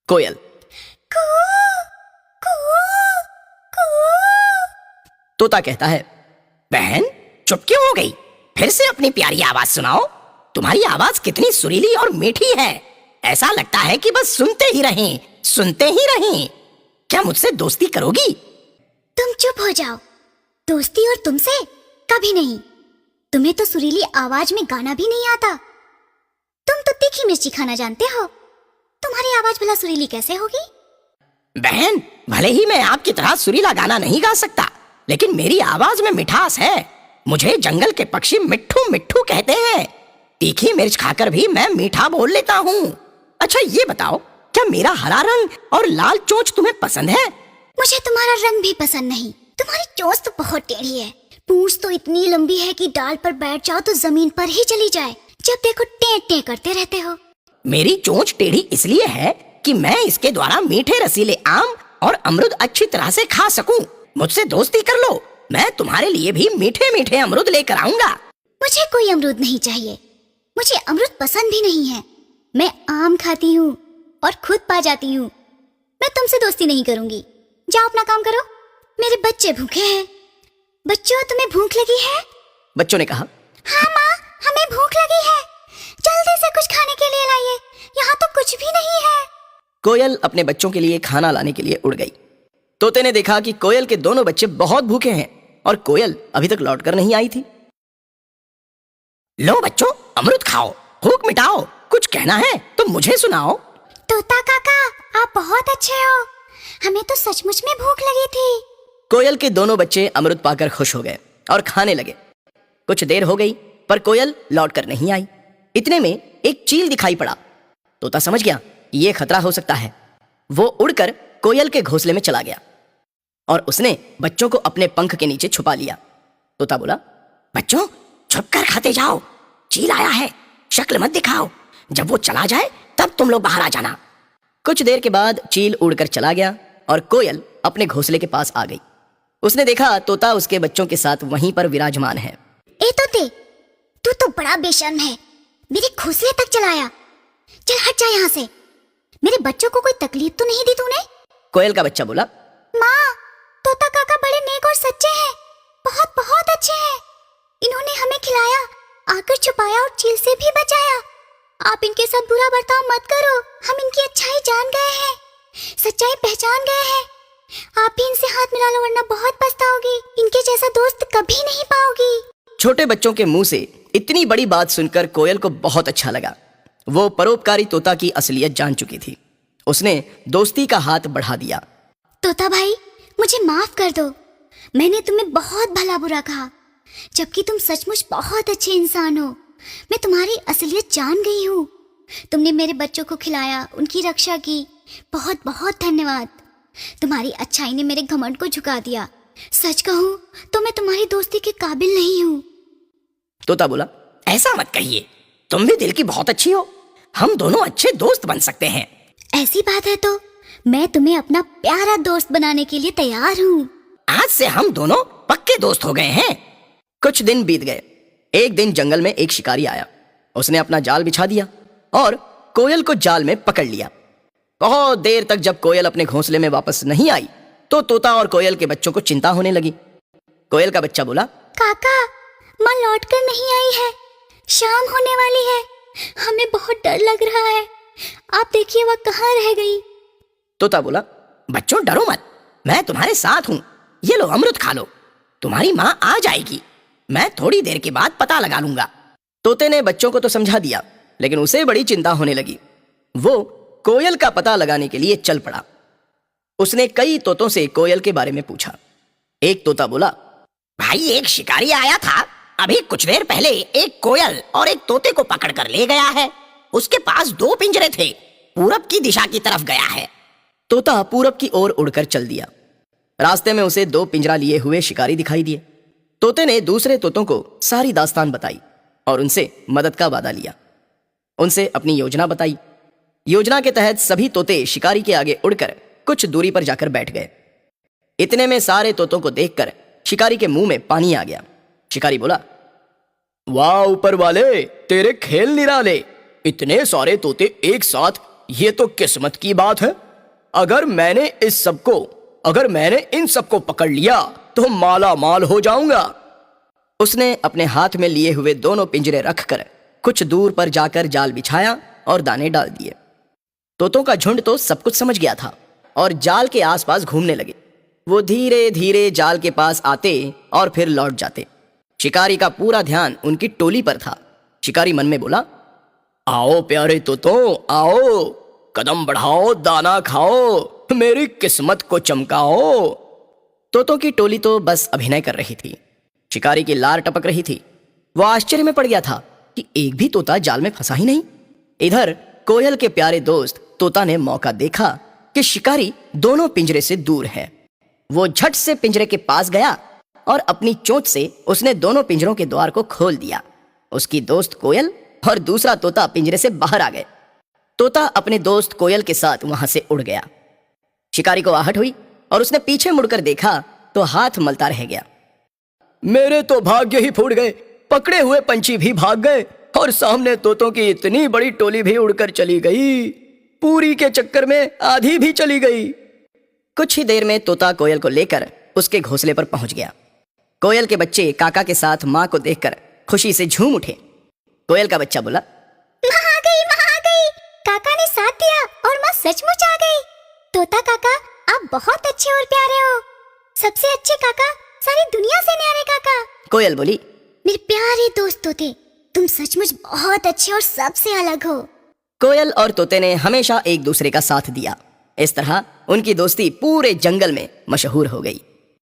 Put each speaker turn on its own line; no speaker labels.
कोयल।
कू, कू, कू।
तोता कहता है, बहन चुप क्यों हो गई? फिर से अपनी प्यारी आवाज सुनाओ। तुम्हारी आवाज कितनी सुरीली और मीठी है, ऐसा लगता है कि बस सुनते ही रहें, सुनते ही रहें। क्या मुझसे दोस्ती करोगी?
तुम चुप हो जाओ। दोस्ती और तुमसे कभी नहीं। तुम्हें तो सुरीली आवाज में गाना भी नहीं आता। तुम तो तीखी मिर्ची खाना जानते हो। तुम्हारी आवाज भला सुरीली कैसे होगी?
बहन भले ही मैं आपकी तरह सुरीला गाना नहीं गा सकता, लेकिन मेरी आवाज में मिठास है। मुझे जंगल के पक्षी मिट्ठू मिट्ठू कहते हैं। तीखी मिर्च खाकर भी मैं मीठा बोल लेता हूँ। अच्छा ये बताओ, क्या मेरा हरा रंग और लाल चोंच तुम्हें पसंद है?
मुझे तुम्हारा रंग भी पसंद नहीं। तुम्हारी चोंच तो बहुत टेढ़ी है। पूंछ तो इतनी लंबी है कि डाल पर बैठ जाओ तो जमीन पर ही चली जाए। जब देखो टें टें करते रहते हो।
मेरी चोंच टेढ़ी इसलिए है कि मैं इसके द्वारा मीठे रसीले आम और अमरुद अच्छी तरह से खा सकूं। मुझसे दोस्ती कर लो, मैं तुम्हारे लिए भी मीठे मीठे अमरुद लेकर आऊंगा।
मुझे कोई अमरुद नहीं चाहिए। मुझे अमरुद पसंद भी नहीं है। मैं आम खाती हूँ और खुद पा जाती हूँ। मैं तुमसे दोस्ती नहीं करूंगी। जाओ अपना काम करो। मेरे बच्चे भूखे हैं। बच्चों तुम्हें भूख लगी है?
बच्चों ने कहा,
हाँ माँ, हमें भूख लगी है। जल्दी से कुछ खाने के लिए लाइए, यहाँ तो कुछ भी नहीं है।
कोयल अपने बच्चों के लिए खाना लाने के लिए उड़ गई। तोते ने देखा कि कोयल के दोनों बच्चे बहुत भूखे हैं और कोयल अभी तक लौटकर नहीं आई थी। लो बच्चों, अमरुद खाओ, भूख मिटाओ। कुछ कहना है तो मुझे सुनाओ।
तोता काका, आप बहुत अच्छे हो। हमें तो सचमुच में भूख लगी थी।
कोयल के दोनों बच्चे अमरुद पाकर खुश हो गए और खाने लगे। कुछ देर हो गई पर कोयल लौटकर नहीं आई। इतने में एक चील दिखाई पड़ा। तोता समझ गया ये खतरा हो सकता है। वो उड़कर कोयल के घोंसले में चला गया और उसने बच्चों को अपने पंख के नीचे छुपा लिया। तोता बोला, बच्चों छुप कर खाते जाओ, चील आया है, शक्ल मत दिखाओ। जब वो चला जाए तब तुम लोग बाहर आ जाना। कुछ देर के बाद चील उड़कर चला गया और कोयल अपने घोंसले के पास आ गई। उसने देखा तोता उसके बच्चों के साथ वहीं पर विराजमान है।
ए तोते, तू तो बड़ा बेशर्म है। मेरे घोंसले तक चलाया। चल हट जा यहाँ से। मेरे बच्चों को कोई तकलीफ तो नहीं दी तूने?
कोयल का बच्चा बोला,
माँ, तोता काका बड़े नेक और सच्चे हैं। बहुत बहुत अच्छे हैं। इन्होंने हमें खिलाया, आकर छुपाया और चील से भी बचाया। आप इनके साथ बुरा बर्ताव मत करो। हम इनकी अच्छाई जान गए हैं, सच्चाई पहचान गए हैं। आप भी इनसे हाथ मिला लो वरना बहुत पछताओगी। इनके जैसा दोस्त कभी नहीं पाओगी।
छोटे बच्चों के मुंह से इतनी बड़ी बात सुनकर कोयल को बहुत अच्छा लगा। वो परोपकारी तोता की असलियत जान चुकी थी। उसने दोस्ती का हाथ बढ़ा दिया।
तोता भाई, मुझे माफ कर दो। मैंने तुम्हें बहुत भला बुरा कहा, जबकि तुम सचमुच बहुत अच्छे इंसान हो। मैं तुम्हारी असलियत जान गई हूँ। तुमने मेरे बच्चों को खिलाया, उनकी रक्षा की। बहुत बहुत धन्यवाद। तुम्हारी अच्छाई ने मेरे घमंड को झुका दिया। सच कहूँ तो मैं तुम्हारी दोस्ती के काबिल नहीं हूँ।
तोता बोला, ऐसा मत कहिए, तुम भी दिल की बहुत अच्छी हो। हम दोनों अच्छे दोस्त बन सकते हैं।
ऐसी बात है तो मैं तुम्हें अपना प्यारा दोस्त बनाने के लिए तैयार हूँ।
आज से हम दोनों पक्के दोस्त हो गए हैं। कुछ दिन बीत गए। एक दिन जंगल में एक शिकारी आया। उसने अपना जाल बिछा दिया और कोयल को जाल में पकड़ लिया। बहुत देर तक जब कोयल अपने घोंसले में वापस नहीं आई तो तोता और कोयल के बच्चों को चिंता होने लगी। कोयल का बच्चा बोला,
काका, माँ लौट कर नहीं आई है। शाम होने वाली है। हमें बहुत डर लग रहा है। आप देखिए वह कहाँ रह गई।
तोता बोला, बच्चों डरो मत, मैं तुम्हारे साथ हूँ। ये लो अमरुद खा लो, तुम्हारी माँ आ जाएगी। मैं थोड़ी देर के बाद पता लगा लूंगा। तोते ने बच्चों को तो समझा दिया, लेकिन उसे बड़ी चिंता होने लगी। वो कोयल का पता लगाने के लिए चल पड़ा। उसने कई तोतों से कोयल के बारे में पूछा। एक तोता बोला, भाई एक शिकारी आया था। अभी कुछ देर पहले एक कोयल और एक तोते को पकड़ कर ले गया है। उसके पास 2 पिंजरे थे। पूरब की दिशा की तरफ गया है। तोता पूरब की ओर उड़कर चल दिया। रास्ते में उसे 2 पिंजरा लिए हुए शिकारी दिखाई दिए। तोते ने दूसरे तोतों को सारी दास्तान बताई और उनसे मदद का वादा लिया। उनसे अपनी योजना बताई। योजना के तहत सभी तोते शिकारी के आगे उड़कर कुछ दूरी पर जाकर बैठ गए। इतने में सारे तोतों को देखकर शिकारी के मुंह में पानी आ गया। शिकारी बोला, वाह ऊपर वाले, तेरे खेल निराले। इतने सारे तोते एक साथ ये तो किस्मत की बात है। अगर मैंने इन सबको पकड़ लिया तो माला माल हो जाऊंगा। उसने अपने हाथ में लिए हुए दोनों पिंजरे रखकर कुछ दूर पर जाकर जाल बिछाया और दाने डाल दिए। तोतों का झुंड तो सब कुछ समझ गया था और जाल के आसपास घूमने लगे। वो धीरे धीरे जाल के पास आते और फिर लौट जाते। शिकारी का पूरा ध्यान उनकी टोली पर था। शिकारी मन में बोला, आओ प्यारे तोतों, आओ, कदम बढ़ाओ, दाना खाओ, मेरी किस्मत को चमकाओ। तोतों की टोली तो बस अभिनय कर रही थी। शिकारी की लार टपक रही थी। वो आश्चर्य में पड़ गया था कि एक भी तोता जाल में फंसा ही नहीं। इधर कोयल के प्यारे दोस्त तोता ने मौका देखा कि शिकारी दोनों पिंजरे से दूर है। वो झट से पिंजरे के पास गया और अपनी चोंच से उसने दोनों पिंजरों के द्वार को खोल दिया। उसकी दोस्त कोयल और दूसरा तोता पिंजरे से बाहर आ गए। तोता अपने दोस्त कोयल के साथ वहां से उड़ गया। शिकारी को आहट हुई और उसने पीछे मुड़कर देखा तो हाथ मलता रह गया। मेरे तो भाग्य ही फूट गए, पकड़े हुए पंछी भी भाग गए और सामने तोतों की इतनी बड़ी टोली भी उड़कर चली गई। पूरी के चक्कर में आधी भी चली गई। कुछ ही देर में तोता कोयल को लेकर उसके घोंसले पर पहुंच गया। कोयल के बच्चे काका के साथ माँ को देखकर खुशी से झूम उठे। कोयल का बच्चा बोला,
माँ आ गई, माँ आ गई। काका ने साथ दिया और माँ सचमुच आ गई। तोता काका, आप बहुत अच्छे और प्यारे हो। सबसे अच्छे काका, सारी दुनिया से न्यारे काका।
कोयल बोली,
मेरे प्यारे दोस्त तोते, तुम सचमुच बहुत अच्छे और सबसे अलग हो।
कोयल और तोते ने हमेशा एक दूसरे का साथ दिया। इस तरह उनकी दोस्ती पूरे जंगल में मशहूर हो गई।